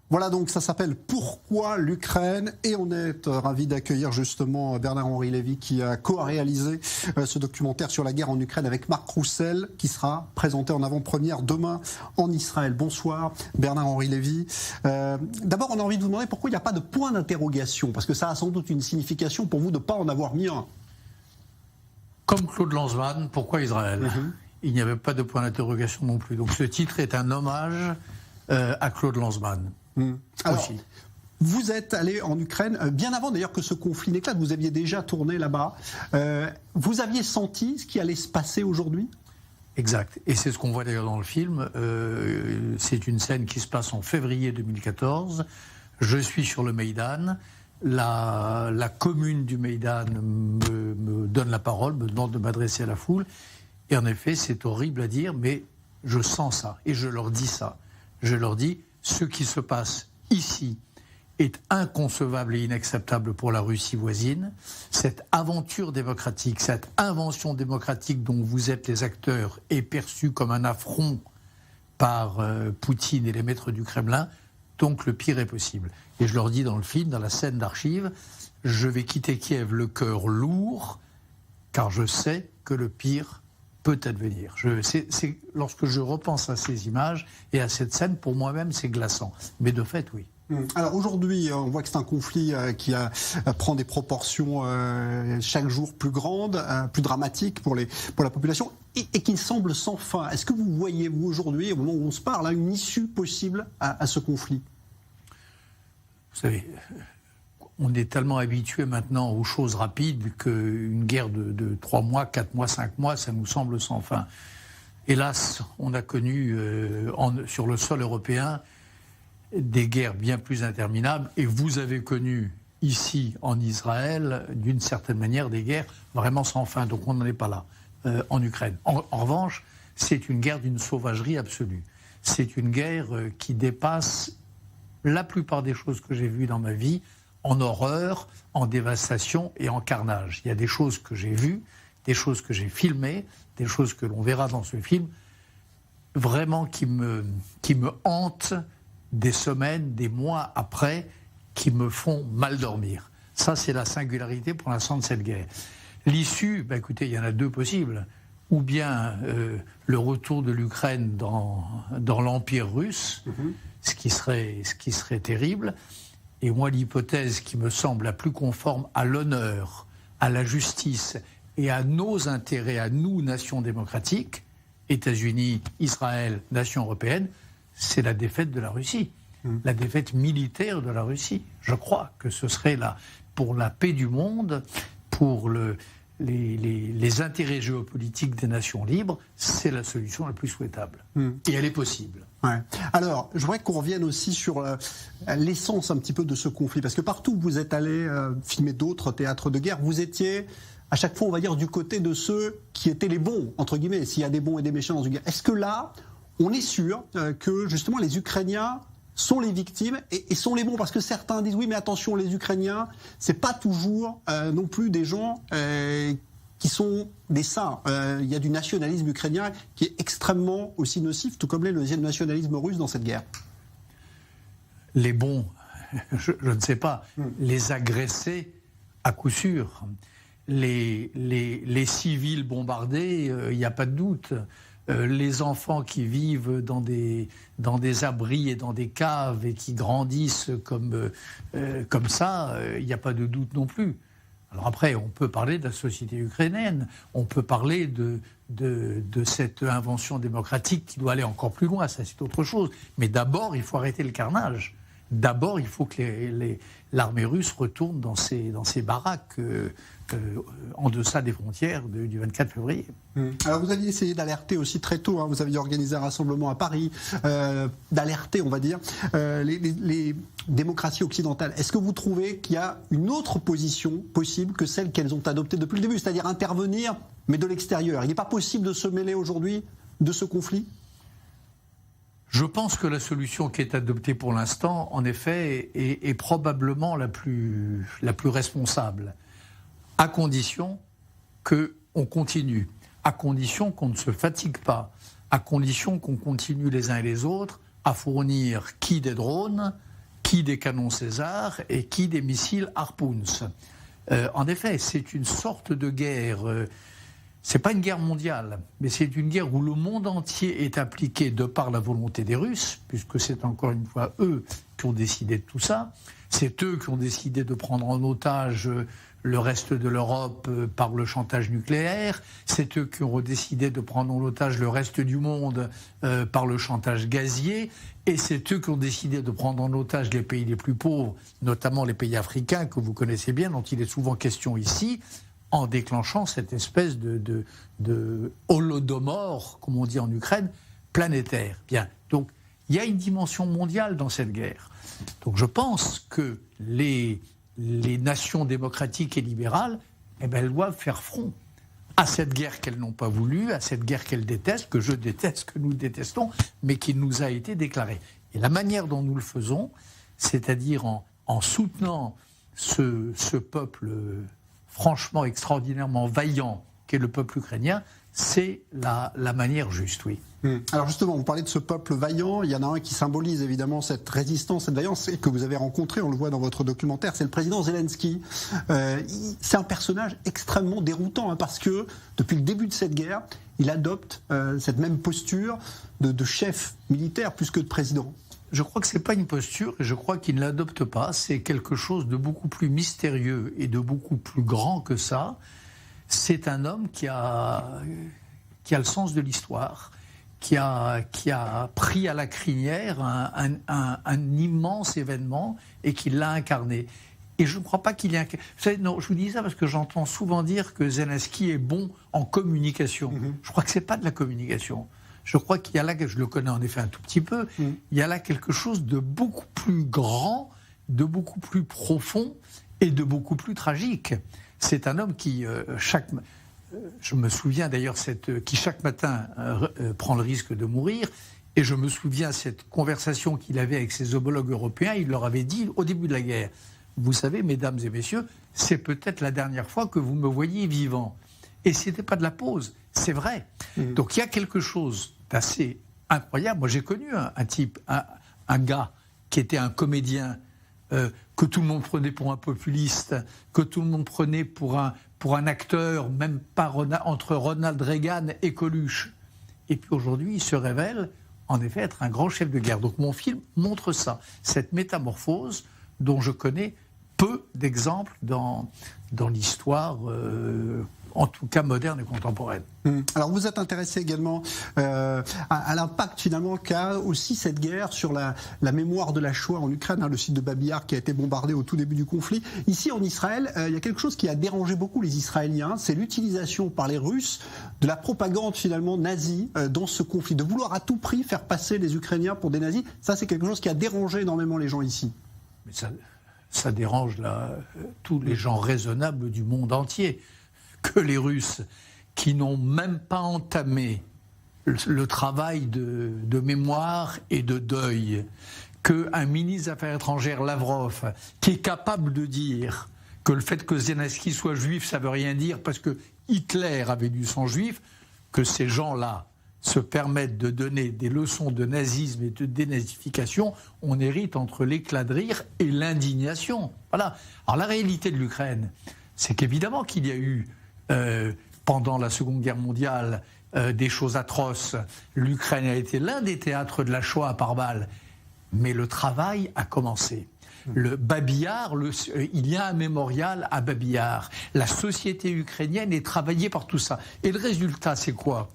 Voilà, donc ça s'appelle « Pourquoi l'Ukraine ?» et on est ravis d'accueillir justement Bernard-Henri Lévy qui a co-réalisé ce documentaire sur la guerre en Ukraine avec Marc Roussel qui sera présenté en avant-première demain en Israël. Bonsoir Bernard-Henri Lévy. D'abord, on a envie de vous demander pourquoi il n'y a pas de point d'interrogation, parce que ça a sans doute une signification pour vous de ne pas en avoir mis un. Comme Claude Lanzmann, pourquoi Israël ? Il n'y avait pas de point d'interrogation non plus. Donc ce titre est un hommage à Claude Lanzmann. Alors, vous êtes allé en Ukraine bien avant d'ailleurs que ce conflit n'éclate. Vous aviez déjà tourné là-bas. Vous aviez senti ce qui allait se passer aujourd'hui ? Exact. Et c'est ce qu'on voit d'ailleurs dans le film. C'est une scène qui se passe en février 2014. Je suis sur le Maïdan. La commune du Maïdan me donne la parole, me demande de m'adresser à la foule. Et en effet, c'est horrible à dire, mais je sens ça. Et je leur dis ça. Je leur dis, ce qui se passe ici est inconcevable et inacceptable pour la Russie voisine. Cette aventure démocratique, cette invention démocratique dont vous êtes les acteurs est perçue comme un affront par Poutine et les maîtres du Kremlin. Donc le pire est possible. Et je leur dis dans le film, dans la scène d'archives, je vais quitter Kiev le cœur lourd, car je sais que le pire peut advenir. C'est lorsque je repense à ces images et à cette scène, pour moi-même, c'est glaçant. Mais de fait, oui. Alors aujourd'hui, on voit que c'est un conflit qui prend des proportions chaque jour plus grandes, plus dramatiques pour la population et qui semble sans fin. Est-ce que vous voyez, vous, aujourd'hui, au moment où on se parle, une issue possible à ce conflit ? Vous savez, on est tellement habitué maintenant aux choses rapides qu'une guerre de 3 mois, 4 mois, 5 mois, ça nous semble sans fin. Hélas, on a connu sur le sol européen des guerres bien plus interminables, et vous avez connu ici en Israël, d'une certaine manière, des guerres vraiment sans fin. Donc on n'en est pas là en Ukraine. En revanche, c'est une guerre d'une sauvagerie absolue. C'est une guerre qui dépasse la plupart des choses que j'ai vues dans ma vie, en horreur, en dévastation et en carnage. Il y a des choses que j'ai vues, des choses que j'ai filmées, des choses que l'on verra dans ce film, vraiment qui me hantent des semaines, des mois après, qui me font mal dormir. Ça, c'est la singularité pour l'instant de cette guerre. L'issue, écoutez, il y en a deux possibles. Ou bien le retour de l'Ukraine dans l'Empire russe, ce qui serait terrible. Et moi, l'hypothèse qui me semble la plus conforme à l'honneur, à la justice et à nos intérêts, à nous, nations démocratiques, États-Unis, Israël, nations européennes, c'est la défaite de la Russie, la défaite militaire de la Russie. Je crois que ce serait là, pour la paix du monde, pour les intérêts géopolitiques des nations libres, c'est la solution la plus souhaitable. Et elle est possible. Ouais. Alors, je voudrais qu'on revienne aussi sur l'essence un petit peu de ce conflit, parce que partout où vous êtes allé filmer d'autres théâtres de guerre, vous étiez à chaque fois, on va dire, du côté de ceux qui étaient les bons, entre guillemets, s'il y a des bons et des méchants dans une guerre. Est-ce que là, on est sûr que justement les Ukrainiens sont les victimes et sont les bons? Parce que certains disent oui, mais attention, les Ukrainiens, c'est pas toujours non plus des gens qui sont des saints. Il y a du nationalisme ukrainien qui est extrêmement aussi nocif, tout comme l'est le nationalisme russe dans cette guerre. Les bons, je ne sais pas. Les agressés, à coup sûr. Les civils bombardés, il n'y a pas de doute. Les enfants qui vivent dans des abris et dans des caves et qui grandissent comme ça, il n'y a pas de doute non plus. Alors après, on peut parler de la société ukrainienne, on peut parler de cette invention démocratique qui doit aller encore plus loin, ça c'est autre chose. Mais d'abord, il faut arrêter le carnage. D'abord, il faut que l'armée russe retourne dans ses baraques en deçà des frontières du 24 février. Alors vous aviez essayé d'alerter aussi très tôt, vous aviez organisé un rassemblement à Paris, d'alerter, on va dire, les démocraties occidentales. Est-ce que vous trouvez qu'il y a une autre position possible que celle qu'elles ont adoptée depuis le début, c'est-à-dire intervenir, mais de l'extérieur? Il n'est pas possible de se mêler aujourd'hui de ce conflit? Je pense que la solution qui est adoptée pour l'instant, en effet, est probablement la plus responsable, à condition qu'on continue, à condition qu'on ne se fatigue pas, à condition qu'on continue les uns et les autres à fournir qui des drones, qui des canons César et qui des missiles Harpoons. En effet, c'est une sorte de guerre. C'est pas une guerre mondiale, mais c'est une guerre où le monde entier est impliqué de par la volonté des Russes, puisque c'est encore une fois eux qui ont décidé de tout ça. C'est eux qui ont décidé de prendre en otage le reste de l'Europe par le chantage nucléaire. C'est eux qui ont décidé de prendre en otage le reste du monde par le chantage gazier. Et c'est eux qui ont décidé de prendre en otage les pays les plus pauvres, notamment les pays africains que vous connaissez bien, dont il est souvent question ici, en déclenchant cette espèce de holodomor, comme on dit en Ukraine, planétaire. Bien. Donc, il y a une dimension mondiale dans cette guerre. Donc, je pense que les nations démocratiques et libérales, elles doivent faire front à cette guerre qu'elles n'ont pas voulu, à cette guerre qu'elles détestent, que je déteste, que nous détestons, mais qui nous a été déclarée. Et la manière dont nous le faisons, c'est-à-dire en soutenant ce peuple franchement extraordinairement vaillant qu'est le peuple ukrainien, c'est la manière juste, oui. Alors justement, vous parlez de ce peuple vaillant, il y en a un qui symbolise évidemment cette résistance, cette vaillance, et que vous avez rencontré, on le voit dans votre documentaire, c'est le président Zelensky. C'est un personnage extrêmement déroutant, parce que depuis le début de cette guerre, il adopte cette même posture de chef militaire plus que de président. Je crois que ce n'est pas une posture, et je crois qu'il ne l'adopte pas. C'est quelque chose de beaucoup plus mystérieux et de beaucoup plus grand que ça. C'est un homme qui a le sens de l'histoire, qui a pris à la crinière un immense événement et qui l'a incarné. Et je ne crois pas qu'il y ait Vous savez, non, je vous dis ça parce que j'entends souvent dire que Zelensky est bon en communication. Je crois que ce n'est pas de la communication. Je crois qu'il y a là, je le connais en effet un tout petit peu, il y a là quelque chose de beaucoup plus grand, de beaucoup plus profond et de beaucoup plus tragique. C'est un homme qui, je me souviens d'ailleurs, qui chaque matin prend le risque de mourir, et je me souviens cette conversation qu'il avait avec ses homologues européens, il leur avait dit au début de la guerre, vous savez, mesdames et messieurs, c'est peut-être la dernière fois que vous me voyez vivant. Et ce n'était pas de la pose, c'est vrai. Donc il y a quelque chose d'assez incroyable. Moi j'ai connu un type, un gars qui était un comédien, que tout le monde prenait pour un populiste, que tout le monde prenait pour un acteur, même pas entre Ronald Reagan et Coluche. Et puis aujourd'hui, il se révèle en effet être un grand chef de guerre. Donc mon film montre ça, cette métamorphose dont je connais peu d'exemples dans l'histoire, en tout cas moderne et contemporaine. Alors vous êtes intéressé également à l'impact finalement qu'a aussi cette guerre sur la mémoire de la Shoah en Ukraine, le site de Babi Yar qui a été bombardé au tout début du conflit. Ici en Israël, il y a quelque chose qui a dérangé beaucoup les Israéliens, c'est l'utilisation par les Russes de la propagande finalement nazie dans ce conflit, de vouloir à tout prix faire passer les Ukrainiens pour des nazis. Ça c'est quelque chose qui a dérangé énormément les gens ici. Mais ça dérange tous les gens raisonnables du monde entier. Que les Russes, qui n'ont même pas entamé le travail de mémoire et de deuil, qu'un ministre des Affaires étrangères, Lavrov, qui est capable de dire que le fait que Zelensky soit juif, ça ne veut rien dire parce que Hitler avait du sang juif, que ces gens-là se permettent de donner des leçons de nazisme et de dénazification, on hérite entre l'éclat de rire et l'indignation. Voilà. Alors la réalité de l'Ukraine, c'est qu'évidemment qu'il y a eu pendant la Seconde Guerre mondiale des choses atroces. L'Ukraine a été l'un des théâtres de la Shoah par balle, mais le travail a commencé. Le Babi Yar, il y a un mémorial à Babi Yar. La société ukrainienne est travaillée par tout ça. Et le résultat, c'est quoi?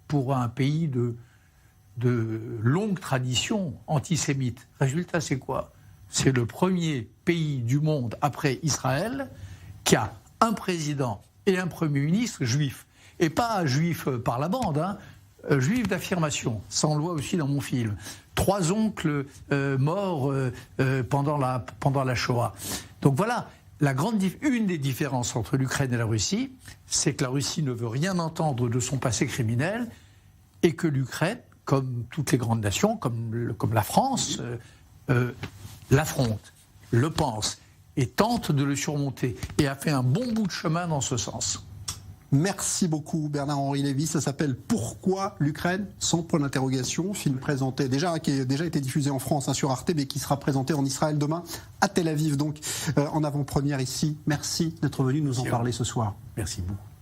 Pour un pays de longue tradition antisémite, résultat, c'est quoi? C'est le premier pays du monde après Israël qui a un président et un Premier ministre juif. Et pas juif par la bande, juif d'affirmation. Ça, on le voit aussi dans mon film. 3 oncles morts pendant la Shoah. Donc voilà, une des différences entre l'Ukraine et la Russie, c'est que la Russie ne veut rien entendre de son passé criminel et que l'Ukraine, comme toutes les grandes nations, comme la France, l'affronte, le pense et tente de le surmonter, et a fait un bon bout de chemin dans ce sens. Merci beaucoup Bernard-Henri Lévy. Ça s'appelle Pourquoi l'Ukraine ? Sans point d'interrogation. Film présenté qui a déjà été diffusé en France sur Arte, mais qui sera présenté en Israël demain à Tel Aviv, donc en avant-première ici. Merci d'être venu nous en parler ce soir. Merci beaucoup.